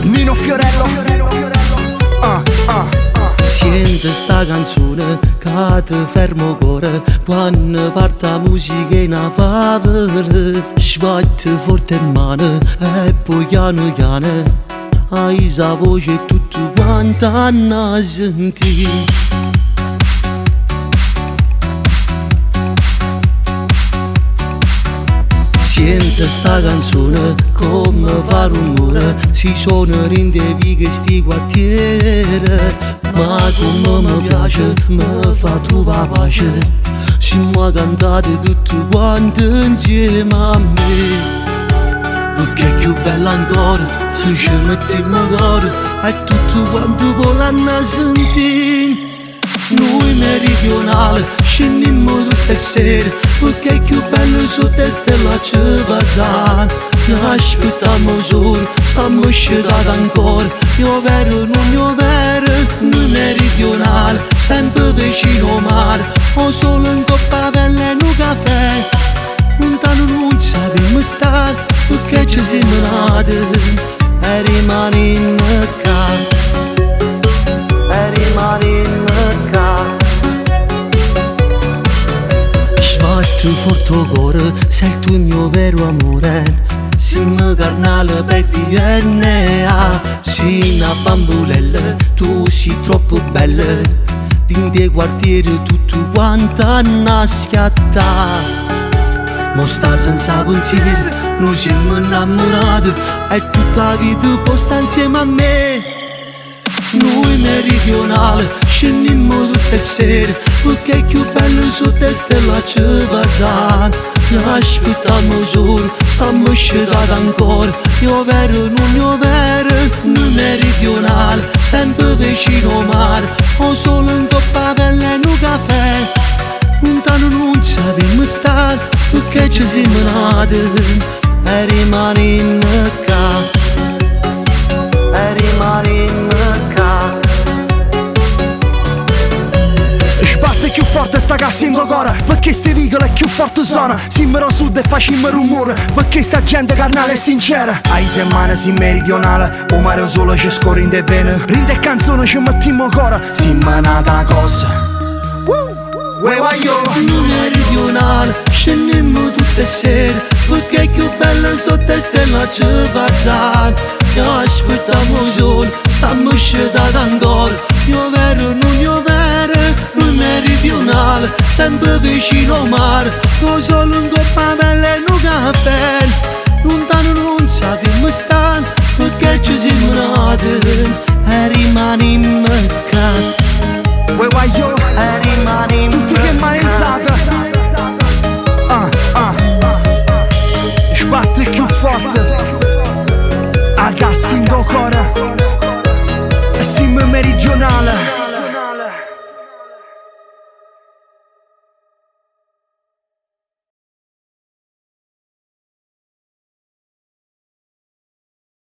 Nino Fiorello. Sente sta canzone che ti fermo cuore quando parte la musica in a favore. Sbatti forte in mano e poi piano piano hai sa voce e tutto quanto hanno a sentire. Sente sta canzone come fa rumore, si suona rindevi che sti quartiere, ma come mi piace, mi fa trovare pace, se mi cantate tutto quanto insieme a me. Perché è più bella ancora, se ci mettiamo cuore, è tutto quanto vogliono sentire. Noi meridionali scendiamo tutte sere, perché è più bello su te stella ci passare. Aspettiamo solo, stiamo uscitati ancora, io vero non io vero. Noi meridionali, sempre vicino al mare, o solo in coppa pelle e un caffè. Lontano non sappiamo stare, perché ci siamo nati e rimaniamo qua. E rimaniamo qua. Sbatti forte cuore, sei tu il mio vero amore. Siamo carnale per DNA. Sei una bambolella, tu sei troppo bella. In dei quartieri tutto quanto hanno schiattato. Mo sta senza pensiero, noi siamo innamorati e tutta la vita posta insieme a me. Noi meridionali scendiamo tutte sere, perché è più bello su te stella ci passare. Aspettiamo solo, stiamo uscitati ancora, io vero non io vero. Noi meridionali, sempre vicino al mare, o solo in coppa pelle e un caffè. Lontano non sappiamo stare, perché ci siamo nati e rimaniamo qua. E rimaniamo qua. Sbatte più forte sta cassa in cuore, perché ste vicole più forte suona. Simmero sud e facciamo rumore, perché sta gente carnale e sincera. Ai settimane si meridionale, o mare solo ci scorre in te vene. Rinde e canzone ci mettiamo cuore, siamo nata cosa. Noi meridionali scendiamo tutte sere, perché è più bello su te stella ci passate. Aspettiamo solo, stiamo uscitati ancora, io vero non io vero. Noi meridionali, sempre vicino al mare, o solo in coppa pelle e un caffè. Lontano non sappiamo stare, perché ci siamo nati e rimaniamo qua. E rimani